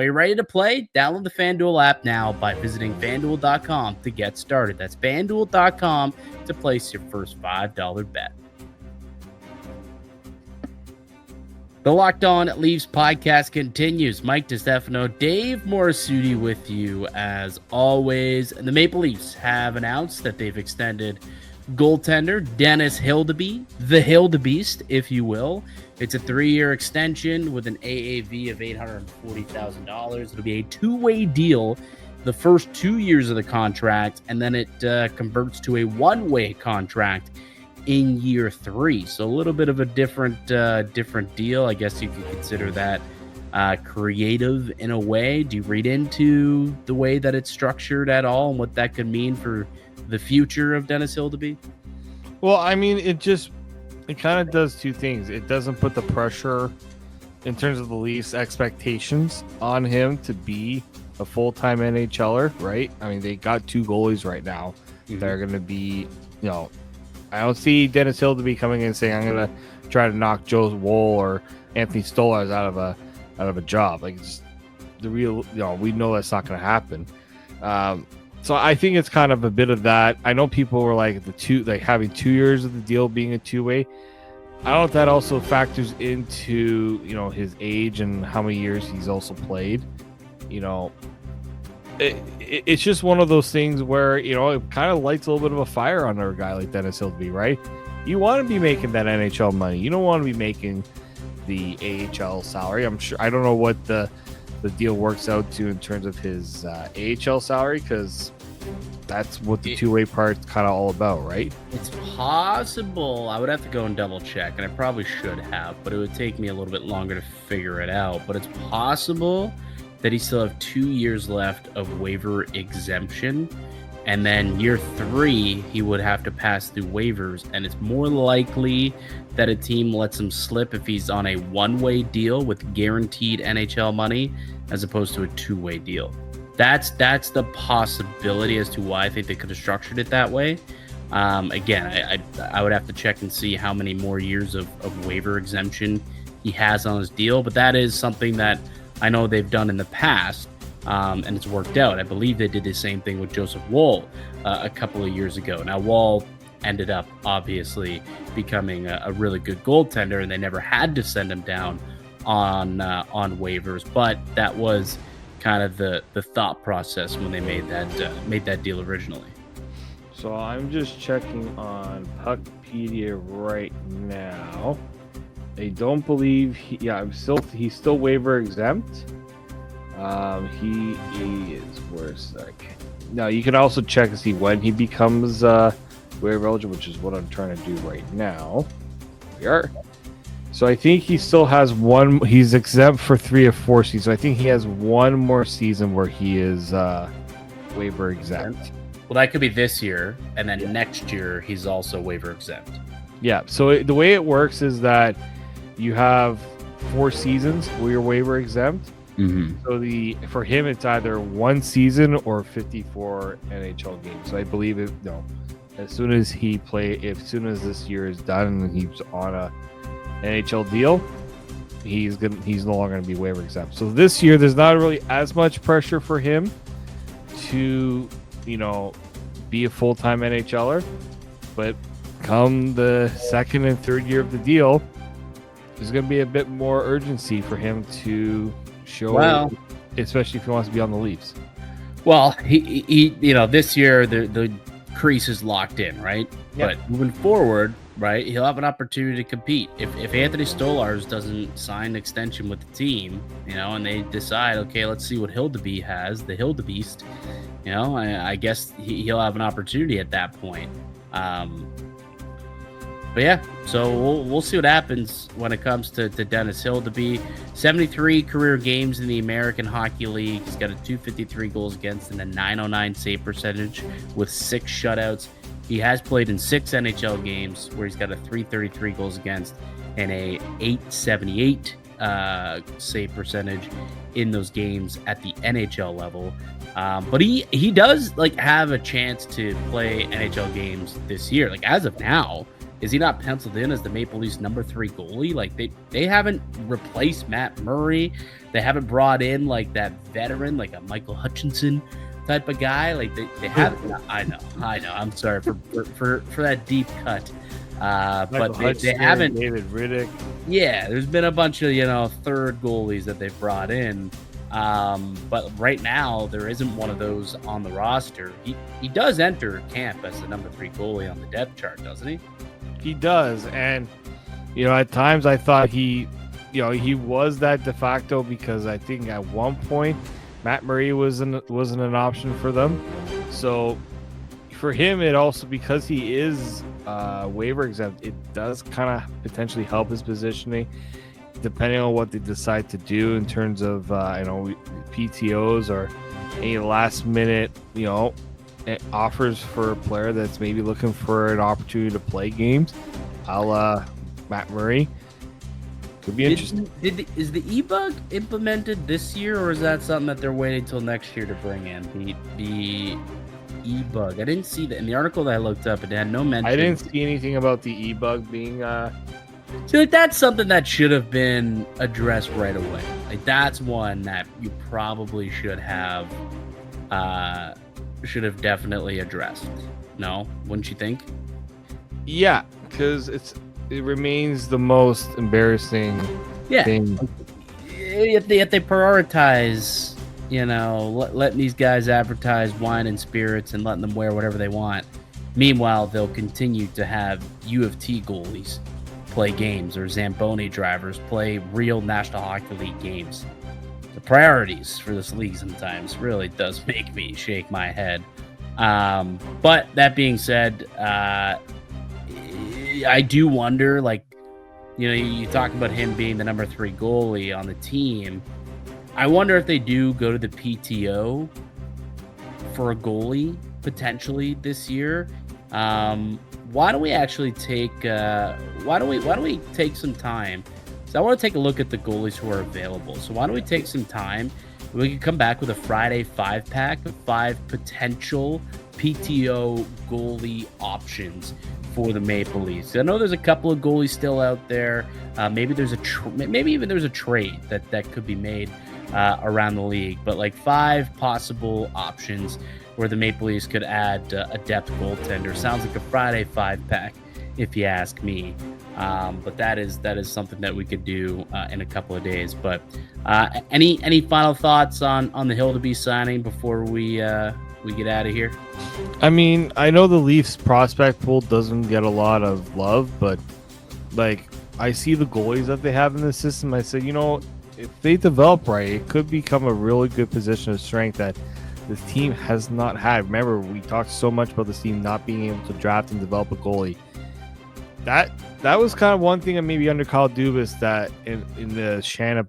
Are you ready to play? Download the FanDuel app now by visiting FanDuel.com to get started. That's FanDuel.com to place your first $5 bet. The Locked On Leafs podcast continues. Mike DiStefano, Dave Morisuti with you as always. The Maple Leafs have announced that they've extended goaltender Dennis Hildeby, the Hildebeest, if you will. It's a 3-year extension with an AAV of $840,000. It'll be a two-way deal the first 2 years of the contract, and then it converts to a one-way contract in year 3. So a little bit of a different deal. I guess you could consider that creative in a way. Do you read into the way that it's structured at all and what that could mean for the future of Dennis Hildeby? Well, I mean, it kind of does two things. It doesn't put the pressure in terms of the Leafs' expectations on him to be a full-time NHLer, right? I mean, they got 2 goalies right now. They're going to be, I don't see Dennis Hildeby coming in and saying, I'm going to try to knock Joe Woll or Anthony Stolarz out of a job. Like, it's the real, we know that's not going to happen. So I think it's kind of a bit of that. I know people were like having 2 years of the deal being a two-way. I don't know if that also factors into, his age and how many years he's also played. It's just one of those things where, it kind of lights a little bit of a fire under a guy like Dennis Hildeby, right? You want to be making that NHL money. You don't want to be making the AHL salary. I don't know what the deal works out to in terms of his AHL salary, because that's what the two-way part's kind of all about, right? It's possible. I would have to go and double check, and I probably should have, but it would take me a little bit longer to figure it out. But it's possible that he still have 2 years left of waiver exemption, and then year 3 he would have to pass through waivers, and it's more likely that a team lets him slip if he's on a one-way deal with guaranteed NHL money as opposed to a two-way deal. That's the possibility as to why I think they could have structured it that way. Again, I would have to check and see how many more years of waiver exemption he has on his deal, but that is something that I know they've done in the past, and it's worked out. I believe they did the same thing with Joseph Woll a couple of years ago. Now, Woll ended up obviously becoming a really good goaltender, and they never had to send him down on waivers, but that was kind of the thought process when they made that deal originally. So I'm just checking on Puckpedia right now. I don't believe he's still waiver exempt. He is where's that? Now you can also check to see when he becomes waiver eligible, which is what I'm trying to do right now. We are. So I think he still has one. He's exempt for 3 of 4 seasons. So I think he has one more season where he is waiver exempt. Well, that could be this year, and then next year he's also waiver exempt. Yeah. So the way it works is that you have 4 seasons where you're waiver exempt. Mm-hmm. So for him it's either 1 season or 54 NHL games. So I believe as soon as this year is done and he's on a NHL deal, he's no longer going to be waiver exempt. So this year there's not really as much pressure for him to be a full-time NHLer, but come the second and third year of the deal, there's going to be a bit more urgency for him to show, especially if he wants to be on the Leafs. Well, he this year the crease is locked in, right? Yeah. But moving forward, right, he'll have an opportunity to compete. If Anthony Stolarz doesn't sign an extension with the team, and they decide, okay, let's see what Hildeby has, the Hildebeest, I guess he'll have an opportunity at that point. But yeah, so we'll see what happens when it comes to Dennis Hildeby. 73 career games in the American Hockey League. He's got a .253 goals against and a .909 save percentage with 6 shutouts. He has played in 6 NHL games where he's got a .333 goals against and a .878 save percentage in those games at the NHL level. But he does have a chance to play NHL games this year. As of now, Is he not penciled in as the Maple Leafs number 3 goalie? Like they haven't replaced Matt Murray. They haven't brought in like that veteran, like a Michael Hutchinson type of guy. Like they haven't. I know. I'm sorry for that deep cut. But they haven't. David Riddick. Yeah, there's been a bunch of third goalies that they've brought in. But right now there isn't one of those on the roster. He does enter camp as the number 3 goalie on the depth chart, doesn't he? He does, and at times I thought he was that de facto, because I think at one point Matt Murray wasn't an option for them. So for him, it also, because he is waiver exempt, it does kind of potentially help his positioning, depending on what they decide to do in terms of PTOs or any last minute offers for a player that's maybe looking for an opportunity to play games, a la Matt Murray. Could be interesting. Is the e-bug implemented this year, or is that something that they're waiting till next year to bring in? The e-bug. I didn't see that in the article that I looked up. It had no mention. I didn't see anything about the e-bug being. So like that's something that should have been addressed right away. Like that's one that you probably should have definitely addressed. No, wouldn't you think? Yeah, because it remains the most embarrassing thing. If they prioritize, letting these guys advertise wine and spirits and letting them wear whatever they want. Meanwhile, they'll continue to have U of T goalies play games, or Zamboni drivers play real National Hockey League games. The priorities for this league sometimes really does make me shake my head. But that being said, I do wonder, you talk about him being the number 3 goalie on the team. I wonder if they do go to the PTO for a goalie potentially this year. Why don't we actually take some time? So I want to take a look at the goalies who are available. So why don't we take some time? We can come back with a Friday 5-pack of 5 potential PTO goalie options for the Maple Leafs. I know there's a couple of goalies still out there. Maybe there's maybe even there's a trade that could be made around the league. But 5 possible options where the Maple Leafs could add a depth goaltender. Sounds like a Friday 5-pack, if you ask me. But that is something that we could do in a couple of days. But any final thoughts on the Hildeby signing before we get out of here? I mean, I know the Leafs prospect pool doesn't get a lot of love, but I see the goalies that they have in the system. I say, if they develop right, it could become a really good position of strength that this team has not had. Remember, we talked so much about this team not being able to draft and develop a goalie. That was kind of one thing that maybe under Kyle Dubas that in the Shanna